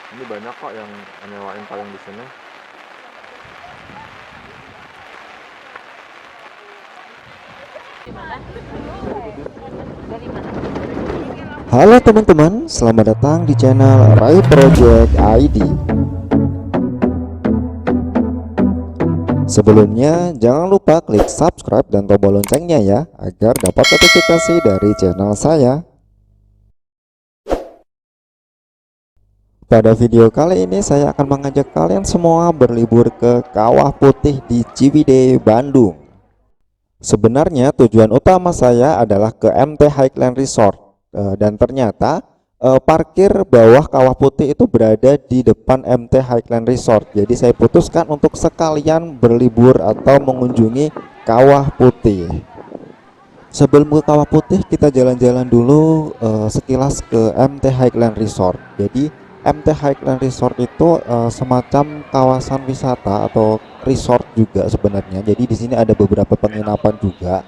Ini banyak kok yang nyewain payung di sini. Halo teman-teman, selamat datang di channel Rai Project ID. Sebelumnya, jangan lupa klik subscribe dan tombol loncengnya ya, agar dapat notifikasi dari channel saya. Pada video kali ini saya akan mengajak kalian semua berlibur ke Kawah Putih di Ciwidey, Bandung. Sebenarnya tujuan utama saya adalah ke MT Highland Resort. Dan ternyata parkir bawah Kawah Putih itu berada di depan MT Highland Resort. Jadi saya putuskan untuk sekalian berlibur atau mengunjungi Kawah Putih. Sebelum ke Kawah Putih, kita jalan-jalan dulu sekilas ke MT Highland Resort. Jadi MT Highland Resort itu semacam kawasan wisata atau resort juga sebenarnya. Jadi di sini ada beberapa penginapan juga,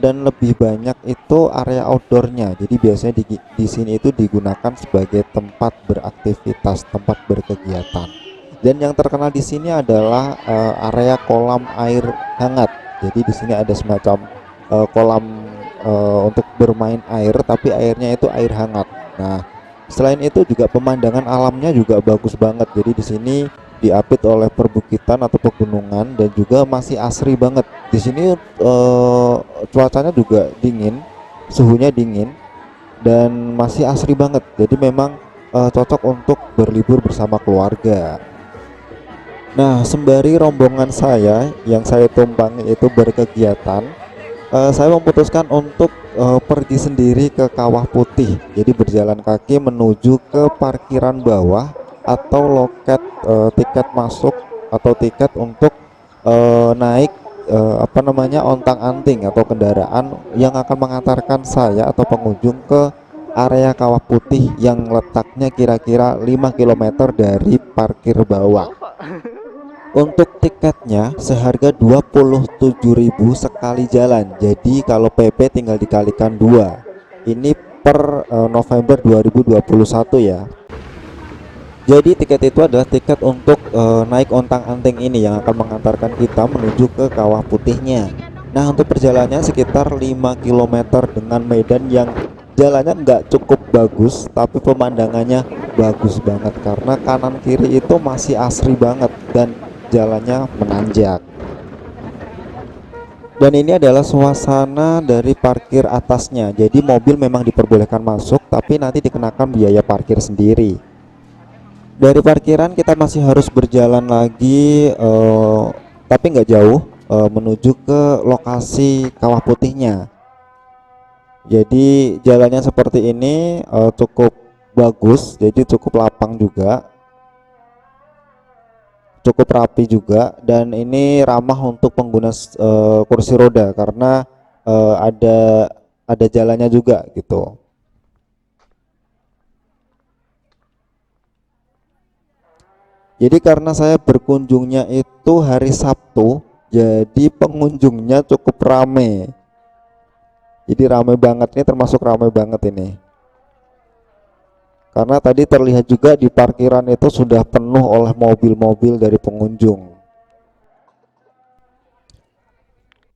dan lebih banyak itu area outdoornya. Jadi biasanya di sini itu digunakan sebagai tempat beraktivitas, tempat berkegiatan. Dan yang terkenal di sini adalah area kolam air hangat. Jadi di sini ada semacam kolam untuk bermain air, tapi airnya itu air hangat. Nah, selain itu juga pemandangan alamnya juga bagus banget. Jadi di sini diapit oleh perbukitan atau pegunungan dan juga masih asri banget. Di sini cuacanya juga dingin, suhunya dingin dan masih asri banget. Jadi memang cocok untuk berlibur bersama keluarga. Nah, sembari rombongan saya yang saya tumpangi itu berkegiatan, saya memutuskan untuk pergi sendiri ke Kawah Putih. Jadi berjalan kaki menuju ke parkiran bawah atau loket tiket masuk atau tiket untuk naik apa namanya ontang-anting atau kendaraan yang akan mengantarkan saya atau pengunjung ke area Kawah Putih yang letaknya kira-kira 5 kilometer dari parkir bawah. Untuk tiketnya seharga 27.000 sekali jalan. Jadi kalau PP tinggal dikalikan 2. Ini per November 2021 ya. Jadi tiket itu adalah tiket untuk naik ontang-anting ini yang akan mengantarkan kita menuju ke Kawah Putihnya. Nah, untuk perjalanannya sekitar 5 kilometer dengan medan yang jalannya nggak cukup bagus, tapi pemandangannya bagus banget karena kanan kiri itu masih asri banget dan jalannya menanjak. Dan ini adalah suasana dari parkir atasnya. Jadi mobil memang diperbolehkan masuk, tapi nanti dikenakan biaya parkir sendiri. Dari parkiran kita masih harus berjalan lagi, tapi nggak jauh, menuju ke lokasi Kawah Putihnya. Jadi jalannya seperti ini, cukup bagus, jadi cukup lapang juga, cukup rapi juga, dan ini ramah untuk pengguna kursi roda karena ada jalannya juga gitu. Jadi karena saya berkunjungnya itu hari Sabtu, jadi pengunjungnya cukup rame. Jadi rame banget nih, termasuk rame banget ini. Karena tadi terlihat juga di parkiran itu sudah penuh oleh mobil-mobil dari pengunjung.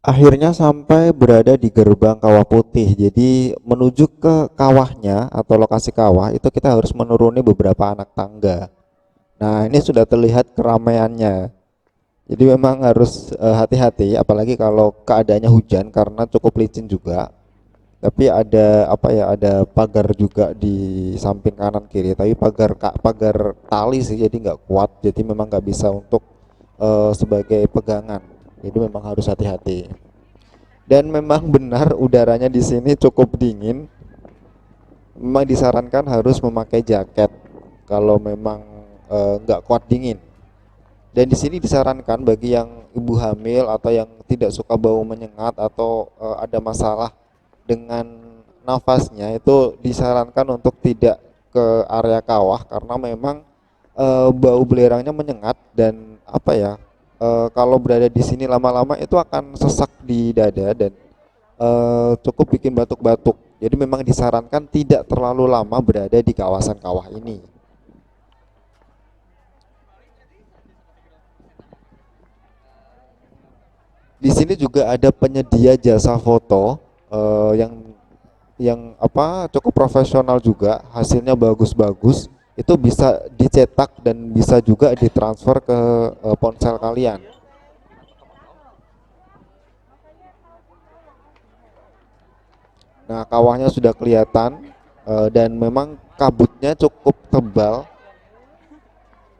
Akhirnya sampai berada di gerbang Kawah Putih. Jadi menuju ke kawahnya atau lokasi kawah itu kita harus menuruni beberapa anak tangga. Nah, ini sudah terlihat keramaiannya. Jadi memang harus hati-hati, apalagi kalau keadaannya hujan karena cukup licin juga. Tapi ada apa ya, ada pagar juga di samping kanan kiri. Tapi pagar tali sih, jadi nggak kuat. Jadi memang nggak bisa untuk sebagai pegangan. Jadi memang harus hati-hati. Dan memang benar udaranya di sini cukup dingin. Memang disarankan harus memakai jaket kalau memang nggak kuat dingin. Dan di sini disarankan bagi yang ibu hamil atau yang tidak suka bau menyengat atau ada masalah dengan nafasnya, itu disarankan untuk tidak ke area kawah karena memang bau belerangnya menyengat dan apa ya, kalau berada di sini lama-lama itu akan sesak di dada dan cukup bikin batuk-batuk. Jadi memang disarankan tidak terlalu lama berada di kawasan kawah ini. Di sini juga ada penyedia jasa foto yang apa cukup profesional juga, hasilnya bagus-bagus. Itu bisa dicetak dan bisa juga ditransfer ke ponsel kalian. Nah, kawahnya sudah kelihatan dan memang kabutnya cukup tebal.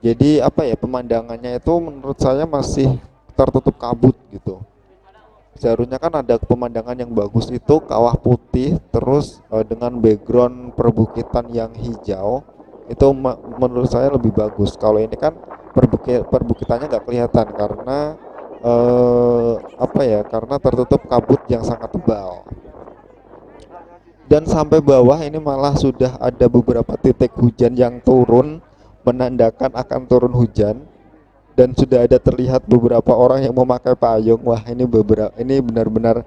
Jadi apa ya, pemandangannya itu menurut saya masih tertutup kabut gitu. Seharusnya kan ada pemandangan yang bagus itu kawah putih terus dengan background perbukitan yang hijau itu menurut saya lebih bagus. Kalau ini kan perbukitannya nggak kelihatan karena apa ya, karena tertutup kabut yang sangat tebal. Dan sampai bawah ini malah sudah ada beberapa titik hujan yang turun, menandakan akan turun hujan, dan sudah ada terlihat beberapa orang yang memakai payung. Wah, ini benar-benar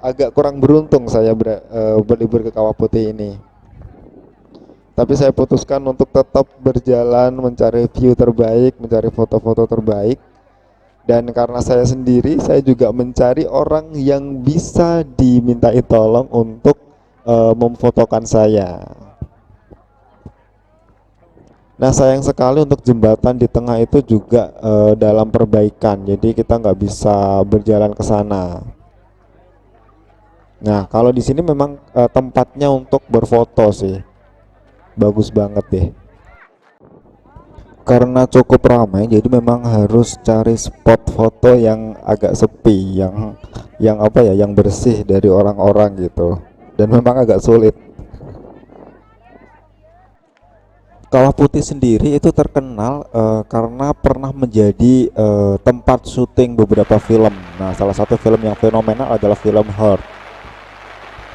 agak kurang beruntung saya berlibur ke Kawah Putih ini. Tapi saya putuskan untuk tetap berjalan mencari view terbaik, mencari foto-foto terbaik. Dan karena saya sendiri, saya juga mencari orang yang bisa dimintai tolong untuk memfotokan saya. Nah, sayang sekali untuk jembatan di tengah itu juga dalam perbaikan, jadi kita nggak bisa berjalan ke sana. Nah, kalau di sini memang tempatnya untuk berfoto sih, bagus banget deh. Karena cukup ramai, jadi memang harus cari spot foto yang agak sepi, yang apa ya, yang bersih dari orang-orang gitu. Dan memang agak sulit. Kawah Putih sendiri itu terkenal karena pernah menjadi tempat syuting beberapa film. Nah, salah satu film yang fenomenal adalah film Heart.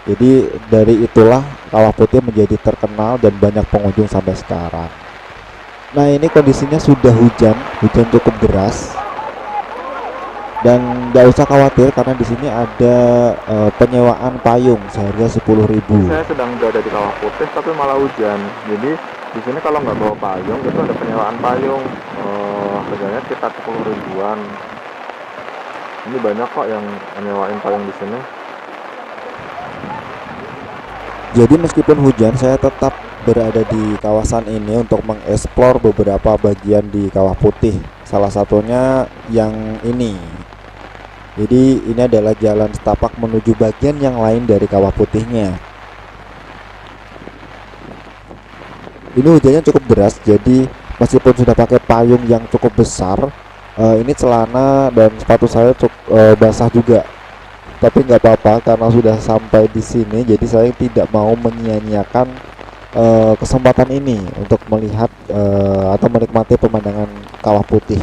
Jadi dari itulah Kawah Putih menjadi terkenal dan banyak pengunjung sampai sekarang. Nah, ini kondisinya sudah hujan, hujan cukup deras. Dan nggak usah khawatir karena di sini ada penyewaan payung seharga 10.000. Saya sedang berada di Kawah Putih tapi malah hujan. Jadi di sini kalau nggak bawa payung itu ada penyewaan payung. Harganya sekitar 10.000-an. Ini banyak kok yang nyewain payung di sini. Jadi meskipun hujan, saya tetap berada di kawasan ini untuk mengeksplor beberapa bagian di Kawah Putih. Salah satunya yang ini. Jadi ini adalah jalan setapak menuju bagian yang lain dari Kawah Putihnya. Ini hujannya cukup deras, jadi meskipun sudah pakai payung yang cukup besar, ini celana dan sepatu saya cukup basah juga. Tapi nggak apa-apa karena sudah sampai di sini, jadi saya tidak mau menyia-nyiakan kesempatan ini untuk melihat atau menikmati pemandangan Kawah Putih.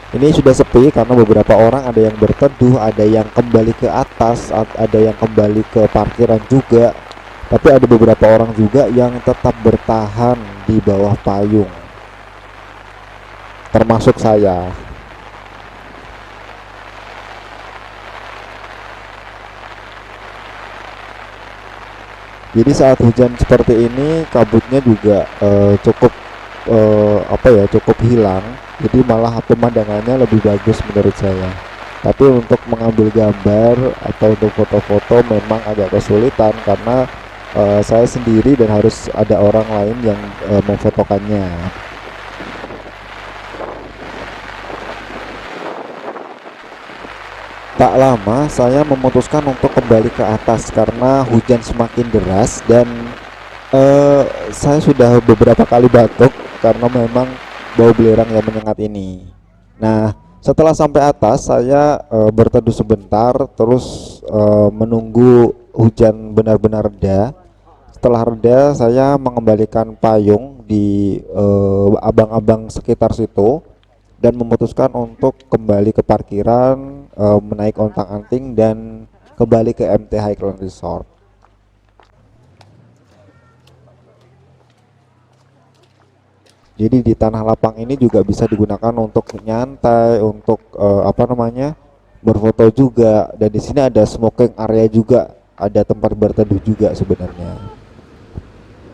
Ini sudah sepi karena beberapa orang ada yang berteduh, ada yang kembali ke atas, ada yang kembali ke parkiran juga. Tapi ada beberapa orang juga yang tetap bertahan di bawah payung, termasuk saya. Jadi saat hujan seperti ini kabutnya juga cukup apa ya, cukup hilang. Jadi malah pemandangannya lebih bagus menurut saya. Tapi untuk mengambil gambar atau untuk foto-foto memang agak kesulitan karena saya sendiri dan harus ada orang lain yang memfotokannya. Tak lama saya memutuskan untuk kembali ke atas karena hujan semakin deras dan saya sudah beberapa kali batuk karena memang bau belerang yang menyengat ini. Nah, setelah sampai atas saya berteduh sebentar terus menunggu hujan benar-benar reda. Setelah reda saya mengembalikan payung di abang-abang sekitar situ dan memutuskan untuk kembali ke parkiran, menaik ontang-anting dan kembali ke MT Highland Resort. Jadi di tanah lapang ini juga bisa digunakan untuk nyantai, untuk apa namanya, berfoto juga. Dan di sini ada smoking area juga, ada tempat berteduh juga sebenarnya.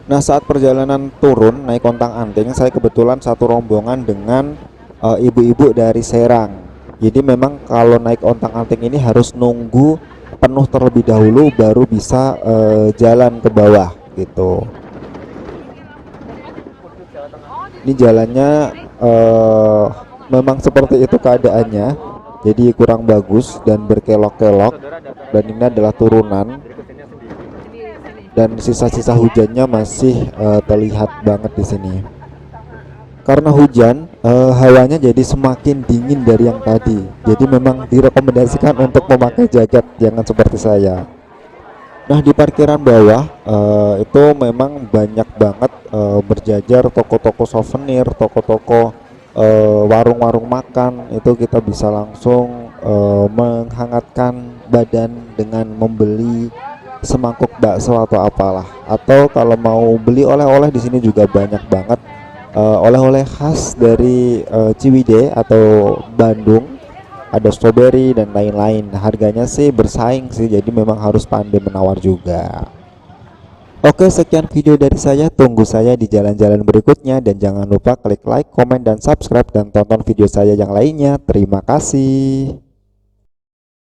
Nah, saat perjalanan turun naik ontang-anting, saya kebetulan satu rombongan dengan ibu-ibu dari Serang. Jadi memang kalau naik ontang-anting ini harus nunggu penuh terlebih dahulu baru bisa jalan ke bawah gitu. Ini jalannya memang seperti itu keadaannya, jadi kurang bagus dan berkelok-kelok, dan ini adalah turunan dan sisa-sisa hujannya masih terlihat banget di sini. Karena hujan, hawanya jadi semakin dingin dari yang tadi. Jadi memang direkomendasikan untuk memakai jaket, jangan seperti saya. Nah, di parkiran bawah itu memang banyak banget berjajar toko-toko souvenir, toko-toko warung-warung makan. Itu kita bisa langsung menghangatkan badan dengan membeli semangkuk bakso atau apalah. Atau kalau mau beli oleh-oleh di sini juga banyak banget oleh-oleh khas dari Ciwidey atau Bandung. Ada strawberry dan lain-lain. Harganya sih bersaing sih, jadi memang harus pandai menawar juga. Oke, sekian video dari saya. Tunggu saya di jalan-jalan berikutnya, dan jangan lupa klik like, komen, dan subscribe, dan tonton video saya yang lainnya. Terima kasih.